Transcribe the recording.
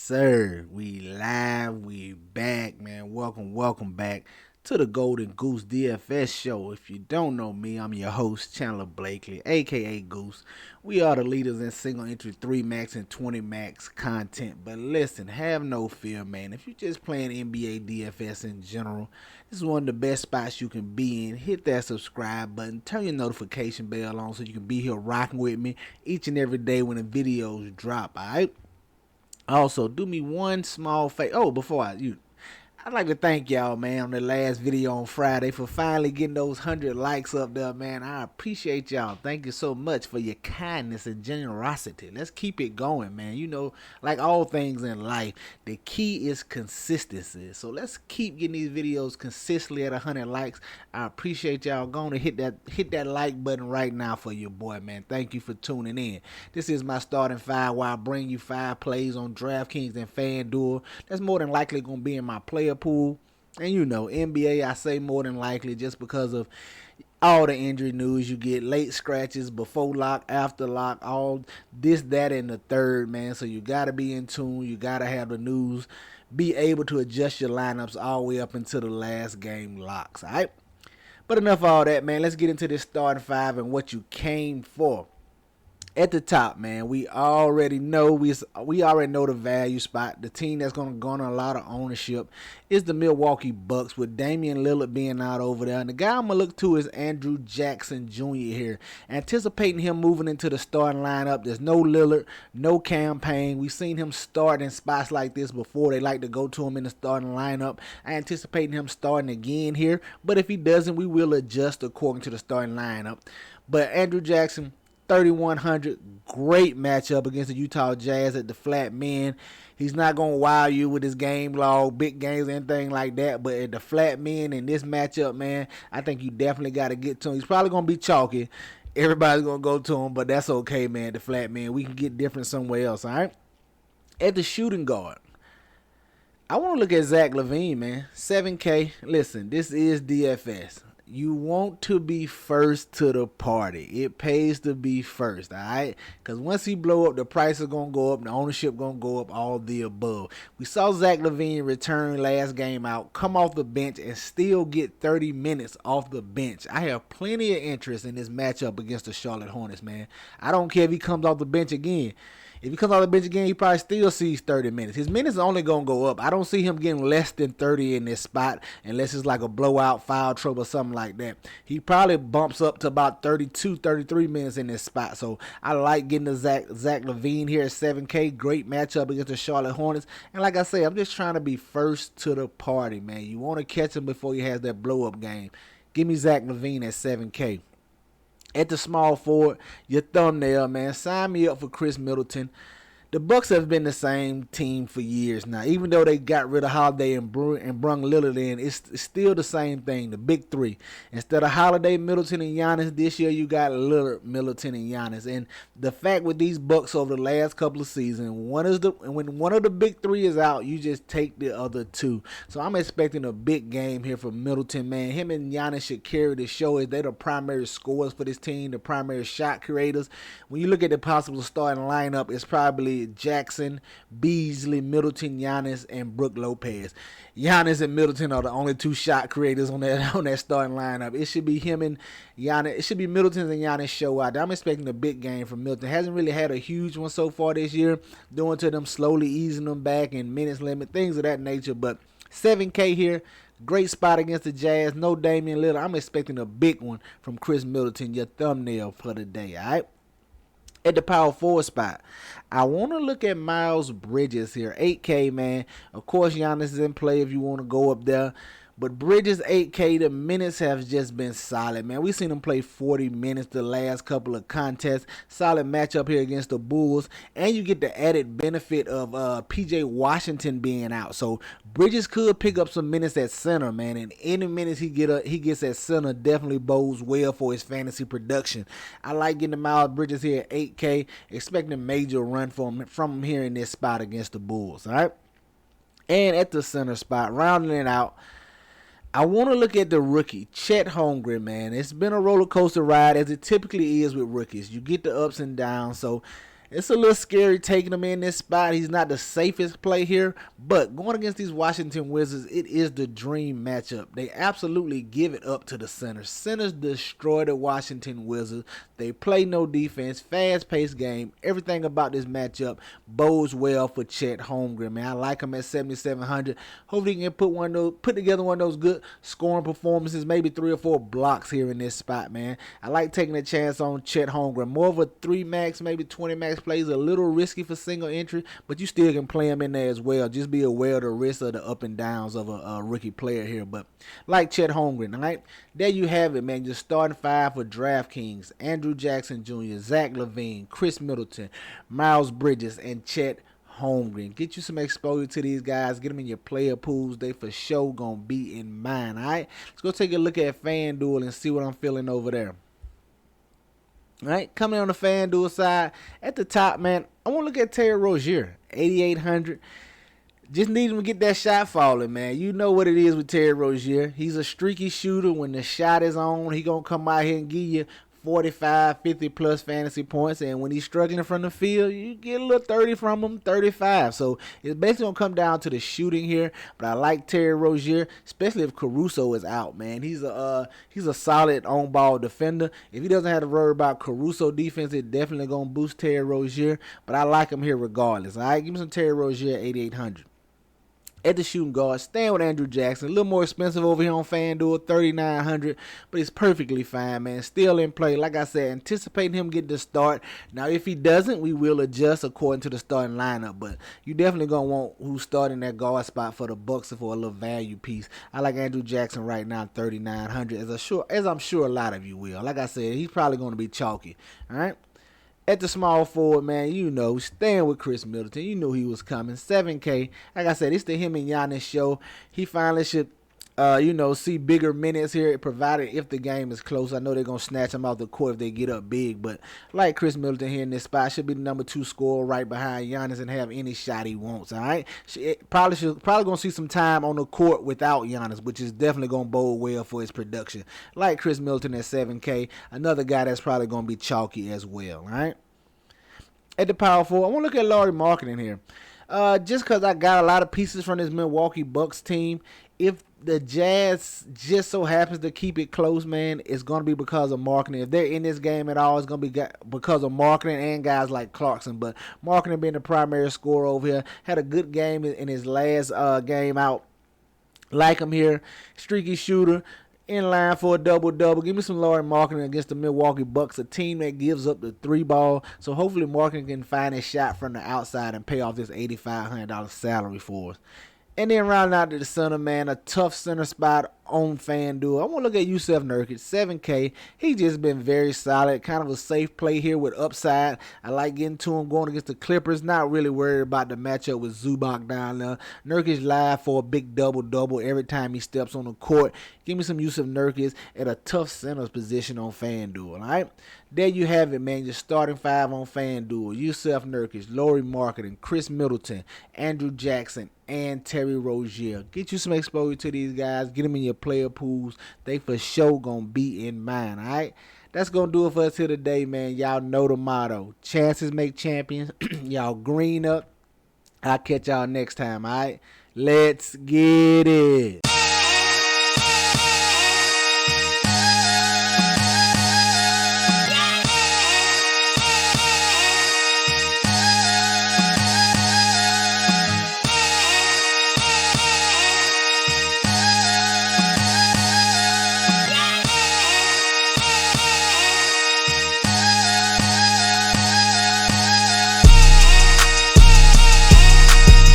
sir. We live. We back, man. Welcome back to the Golden Goose DFS show. If you don't know me, I'm your host, Chandler Blakely, aka Goose. We are the leaders in single entry 3 max and 20 max content. But listen, have no fear, man. If you're just playing NBA DFS in general, this is one of the best spots you can be in. Hit that subscribe button, turn your notification bell on so you can be here rocking with me each and every day when the videos drop, alright? Also, do me one small favor. Oh, I'd like to thank y'all, man, on the last video on Friday for finally getting those 100 likes up there, man. I appreciate y'all. Thank you so much for your kindness and generosity. Let's keep it going, man. You know, like all things in life, the key is consistency. So let's keep getting these videos consistently at 100 likes. I appreciate y'all. Going to hit that like button right now for your boy, man. Thank you for tuning in. This is my starting five where I bring you 5 plays on DraftKings and FanDuel. That's more than likely going to be in my player pool. And you know, NBA, I say more than likely just because of all the injury news. You get late scratches, before lock, after lock, all this, that, and the third, man. So you got to be in tune. You got to have the news. Be able to adjust your lineups all the way up until the last game locks, all right? But enough of all that, man. Let's get into this starting five and what you came for. At the top, man, we already know the value spot. The team that's going to garner a lot of ownership is the Milwaukee Bucks, with Damian Lillard being out over there. And the guy I'm going to look to is Andrew Jackson Jr. here. Anticipating him moving into the starting lineup. There's no Lillard, no campaign. We've seen him start in spots like this before. They like to go to him in the starting lineup. I anticipating him starting again here. But if he doesn't, we will adjust according to the starting lineup. But Andrew Jackson, 3,100, great matchup against the Utah Jazz at the flat men. He's not going to wow you with his game log, big games, anything like that. But at the flat men in this matchup, man, I think you definitely got to get to him. He's probably going to be chalky. Everybody's going to go to him, but that's okay, man. The flat men, we can get different somewhere else, all right? At the shooting guard, I want to look at Zach LaVine, man. 7K. Listen, this is DFS. You want to be first to the party. It pays to be first, all right? Because once he blow up, the price is going to go up, the ownership going to go up, all the above. We saw Zach LaVine return last game out, come off the bench, and still get 30 minutes off the bench. I have plenty of interest in this matchup against the Charlotte Hornets, man. I don't care if he comes off the bench again. If he comes off the bench again, he probably still sees 30 minutes. His minutes are only going to go up. I don't see him getting less than 30 in this spot unless it's like a blowout, foul trouble, or something like that. He probably bumps up to about 32, 33 minutes in this spot. So I like getting the Zach LaVine here at 7K. Great matchup against the Charlotte Hornets. And like I say, I'm just trying to be first to the party, man. You want to catch him before he has that blow-up game. Give me Zach LaVine at 7K. At the small forward, your thumbnail, man. Sign me up for Chris Middleton. The Bucks have been the same team for years now. Even though they got rid of Holiday and brung Lillard in, it's still the same thing, the big three. Instead of Holiday, Middleton, and Giannis, this year you got Lillard, Middleton, and Giannis. And the fact with these Bucks over the last couple of seasons, when one of the big three is out, you just take the other two. So I'm expecting a big game here for Middleton, man. Him and Giannis should carry the show as they're the primary scorers for this team, the primary shot creators. When you look at the possible starting lineup, it's probably Jackson, Beasley, Middleton, Giannis, and Brook Lopez. Giannis and Middleton are the only two shot creators on that starting lineup. It should be him and Giannis. It should be Middleton and Giannis show out. I'm expecting a big game from Middleton. Hasn't really had a huge one so far this year, doing to them slowly easing them back and minutes limit, things of that nature. But 7K here. Great spot against the Jazz. No Damian Lillard. I'm expecting a big one from Chris Middleton, your thumbnail for the day, all right? At the power forward spot, I want to look at Miles Bridges here. 8K, man. Of course, Giannis is in play if you want to go up there. But Bridges, 8K, the minutes have just been solid, man. We've seen him play 40 minutes the last couple of contests. Solid matchup here against the Bulls. And you get the added benefit of P.J. Washington being out. So Bridges could pick up some minutes at center, man. And any minutes he gets at center definitely bodes well for his fantasy production. I like getting the Miles Bridges here at 8K. Expecting a major run from him here in this spot against the Bulls, all right? And at the center spot, rounding it out, I want to look at the rookie, Chet Holmgren, man. It's been a roller coaster ride, as it typically is with rookies. You get the ups and downs, so It's a little scary taking him in this spot. He's not the safest play here, but going against these Washington Wizards, it is the dream matchup. They absolutely give it up to the centers. Centers destroy the Washington Wizards. They play no defense, fast-paced game. Everything about this matchup bodes well for Chet Holmgren, man. I like him at 7,700. Hopefully he can put together one of those good scoring performances, maybe 3 or 4 blocks here in this spot, man. I like taking a chance on Chet Holmgren. More of a 3 max, maybe 20 max plays, a little risky for single entry, but you still can play him in there as well. Just be aware of the risk of the up and downs of a rookie player here. But like Chet Holmgren, all right? There you have it, man. Your starting 5 for DraftKings: Andrew Jackson Jr., Zach LaVine, Chris Middleton, Miles Bridges, and Chet Holmgren. Get you some exposure to these guys. Get them in your player pools. They for sure gonna be in mine. All right, let's go take a look at FanDuel and see what I'm feeling over there. All right, coming on the FanDuel side at the top, man. I want to look at Terry Rozier, 8,800. Just need him to get that shot falling, man. You know what it is with Terry Rozier. He's a streaky shooter. When the shot is on, he gonna come out here and give you 45, 50 plus fantasy points, and when he's struggling from the field, you get a little 30 from him, 35. So it's basically gonna come down to the shooting here. But I like Terry Rozier, especially if Caruso is out, man. He's a solid on-ball defender. If he doesn't have to worry about Caruso defense, it's definitely gonna boost Terry Rozier. But I like him here regardless. All right, give me some Terry Rozier, 8,800. At the shooting guard, staying with Andrew Jackson. A little more expensive over here on FanDuel, 3,900, but he's perfectly fine, man. Still in play. Like I said, anticipating him getting the start. Now, if he doesn't, we will adjust according to the starting lineup, but you definitely going to want who's starting that guard spot for the Bucks for a little value piece. I like Andrew Jackson right now, 3,900, as I'm sure a lot of you will. Like I said, he's probably going to be chalky, all right? At the small forward, man, you know, staying with Chris Middleton. You knew he was coming. 7K. Like I said, it's the him and Giannis show. He finally should, see bigger minutes here, provided if the game is close. I know they're going to snatch him out the court if they get up big, but like Chris Middleton here in this spot, should be the number 2 scorer right behind Giannis and have any shot he wants, all right? Probably going to see some time on the court without Giannis, which is definitely going to bode well for his production. Like Chris Middleton at 7K, another guy that's probably going to be chalky as well, all right? At the power forward, I want to look at Lauri Markkanen here. Just because I got a lot of pieces from this Milwaukee Bucks team, if the Jazz just so happens to keep it close, man, it's going to be because of Markkanen. If they're in this game at all, it's going to be because of Markkanen and guys like Clarkson. But Markkanen being the primary scorer over here, had a good game in his last game out. Like him here, streaky shooter. In line for a double-double. Give me some Lauri Markkanen against the Milwaukee Bucks, a team that gives up the 3 ball. So hopefully Markkanen can find his shot from the outside and pay off this $8,500 salary for us. And then rounding out to the center, man, a tough center spot on FanDuel. I want to look at Jusuf Nurkic, 7K. He's just been very solid, kind of a safe play here with upside. I like getting to him going against the Clippers. Not really worried about the matchup with Zubac down there. Nurkic live for a big double-double every time he steps on the court. Give me some Jusuf Nurkic at a tough center position on FanDuel, all right? There you have it, man. Your starting 5 on FanDuel. Jusuf Nurkic, Lauri Markkanen, Chris Middleton, Andrew Jackson, and Terry Rozier. Get you some exposure to these guys. Get them in your player pools. They for sure gonna be in mine, all right? That's gonna do it for us here today, man. Y'all know the motto. Chances make champions. Y'all green up. I'll catch y'all next time, all right? Let's get it.